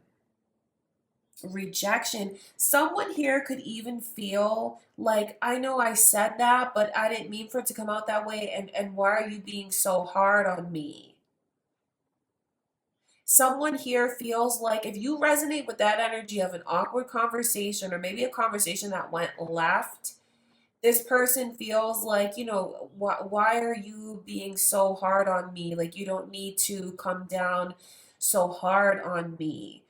rejection. Someone here could even feel like, I know I said that, but I didn't mean for it to come out that way, and why are you being so hard on me? Someone here feels like if you resonate with that energy of an awkward conversation or maybe a conversation that went left, this person feels like, why are you being so hard on me? Like, you don't need to come down so hard on me.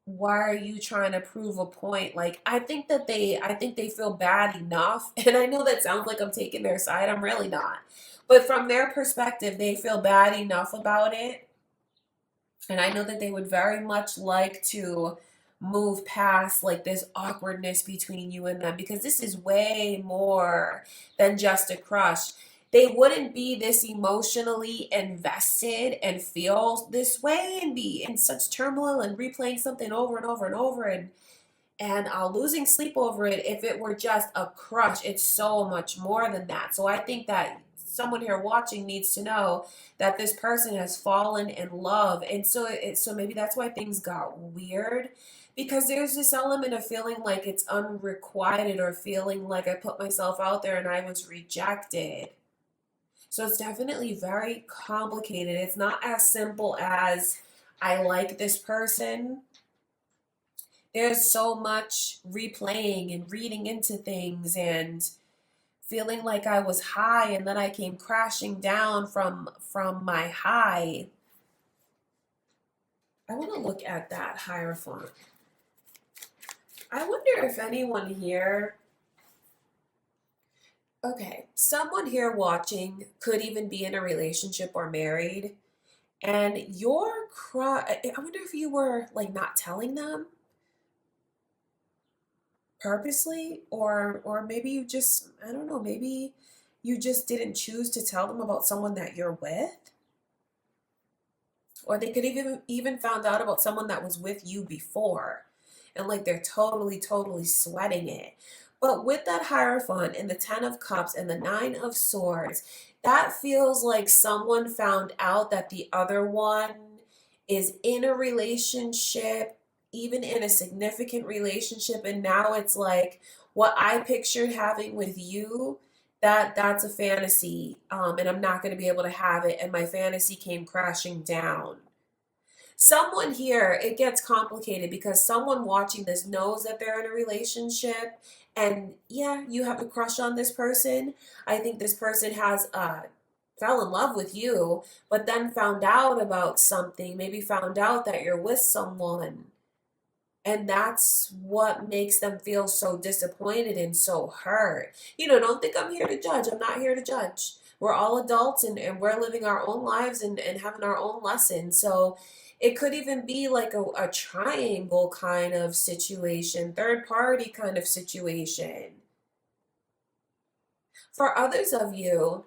Why are you trying to prove a point? Like, I think they feel bad enough. And I know that sounds like I'm taking their side. I'm really not. But from their perspective, they feel bad enough about it. And I know that they would very much like to move past like this awkwardness between you and them because this is way more than just a crush. They wouldn't be this emotionally invested and feel this way and be in such turmoil and replaying something over and over and over and losing sleep over it if it were just a crush. It's so much more than that. So I think that someone here watching needs to know that this person has fallen in love, and so maybe that's why things got weird because there's this element of feeling like it's unrequited or feeling like I put myself out there and I was rejected. So it's definitely very complicated. It's not as simple as I like this person. There's so much replaying and reading into things and feeling like I was high and then I came crashing down from my high. I want to look at that Hierophant. I wonder if anyone here, okay, someone here watching could even be in a relationship or married, and I wonder if you were like not telling them purposely, or maybe you just, I don't know, maybe you just didn't choose to tell them about someone that you're with, or they could even found out about someone that was with you before and like they're totally sweating it. But with that Hierophant and the 10 of Cups and the 9 of Swords, that feels like someone found out that the other one is in a relationship, even in a significant relationship, and now it's like what I pictured having with you, that's a fantasy, and I'm not going to be able to have it, and my fantasy came crashing down. Someone here, it gets complicated because someone watching this knows that they're in a relationship, and yeah, you have a crush on this person. I think this person has fell in love with you, but then found out about something, maybe found out that you're with someone. And that's what makes them feel so disappointed and so hurt. Don't think I'm here to judge. I'm not here to judge. We're all adults and we're living our own lives and having our own lessons. So it could even be like a triangle kind of situation, third party kind of situation. For others of you,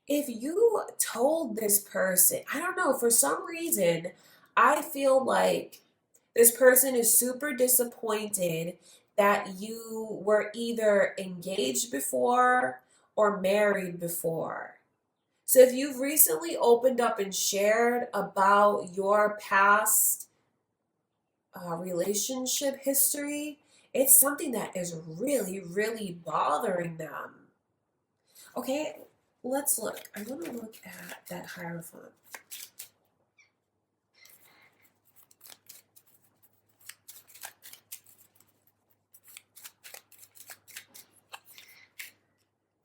if you told this person, I don't know, for some reason, I feel like this person is super disappointed that you were either engaged before or married before. So if you've recently opened up and shared about your past relationship history, it's something that is really, really bothering them. Okay, let's look. I want to look at that Hierophant.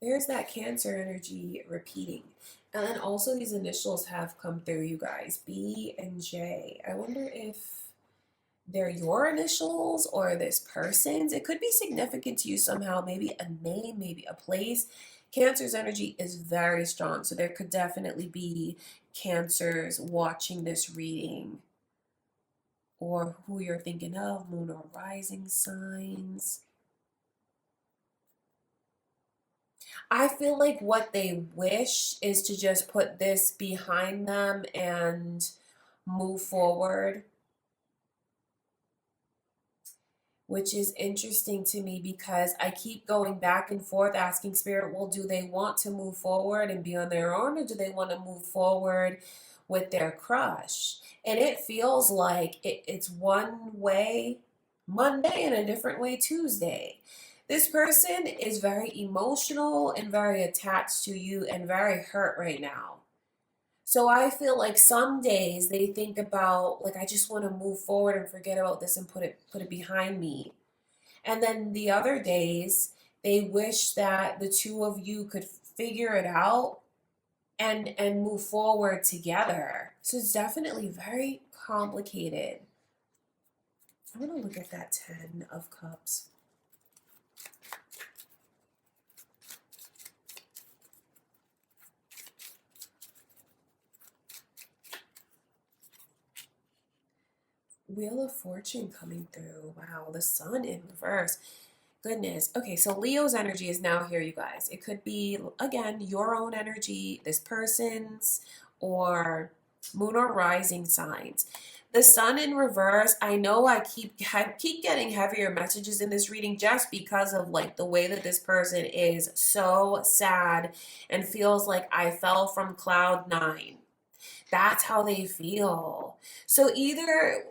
There's that Cancer energy repeating. And then also these initials have come through, you guys. B and J. I wonder if they're your initials or this person's. It could be significant to you somehow. Maybe a name, maybe a place. Cancer's energy is very strong. So there could definitely be Cancers watching this reading. Or who you're thinking of, moon or rising signs. I feel like what they wish is to just put this behind them and move forward, which is interesting to me because I keep going back and forth asking Spirit, well, do they want to move forward and be on their own, or do they want to move forward with their crush? And it feels like it's one way Monday and a different way Tuesday. This person is very emotional and very attached to you and very hurt right now. So I feel like some days they think about, like, I just want to move forward and forget about this and put it behind me. And then the other days they wish that the two of you could figure it out and move forward together. So it's definitely very complicated. I'm going to look at that 10 of Cups. Wheel of Fortune coming through. Wow, the Sun in reverse. Goodness. Okay, so Leo's energy is now here, you guys. It could be, again, your own energy, this person's, or moon or rising signs. The Sun in reverse, I know I keep getting heavier messages in this reading just because of like the way that this person is so sad and feels like I fell from cloud 9. That's how they feel. So either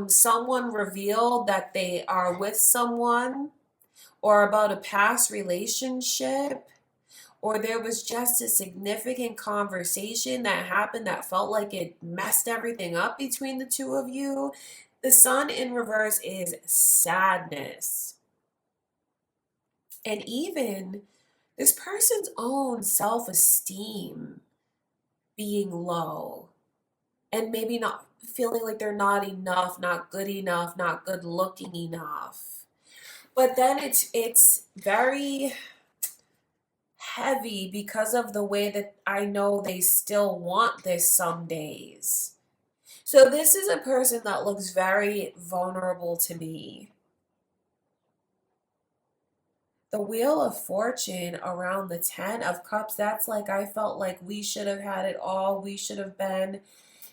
someone revealed that they are with someone, or about a past relationship, or there was just a significant conversation that happened that felt like it messed everything up between the two of you. The Sun in reverse is sadness. And even this person's own self-esteem being low, and maybe not feeling like they're not enough, not good enough, not good looking enough. But then it's very heavy because of the way that I know they still want this some days. So this is a person that looks very vulnerable to me. The Wheel of Fortune around the 10 of Cups, that's like, I felt like we should have had it all. We should have been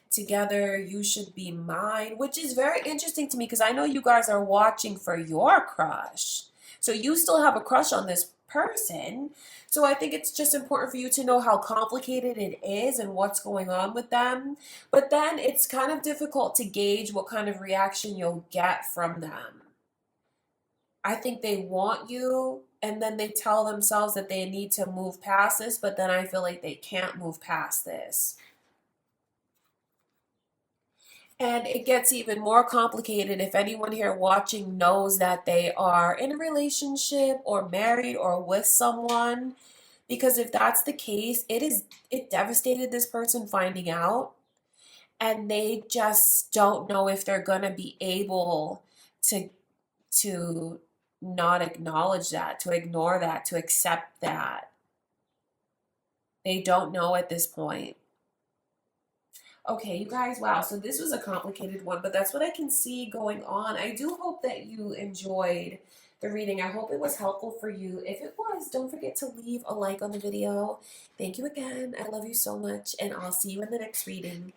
together. You should be mine, which is very interesting to me because I know you guys are watching for your crush. So you still have a crush on this person. So I think it's just important for you to know how complicated it is and what's going on with them. But then it's kind of difficult to gauge what kind of reaction you'll get from them. I think they want you, and then they tell themselves that they need to move past this, but then I feel like they can't move past this. And it gets even more complicated if anyone here watching knows that they are in a relationship or married or with someone. Because if that's the case, it devastated this person finding out, and they just don't know if they're gonna be able to not acknowledge that, to ignore that, to accept that. They don't know at this point. Okay, you guys, wow, so this was a complicated one, but that's what I can see going on. I do hope that you enjoyed the reading. I hope it was helpful for you. If it was, don't forget to leave a like on the video. Thank you again. I love you so much, and I'll see you in the next reading.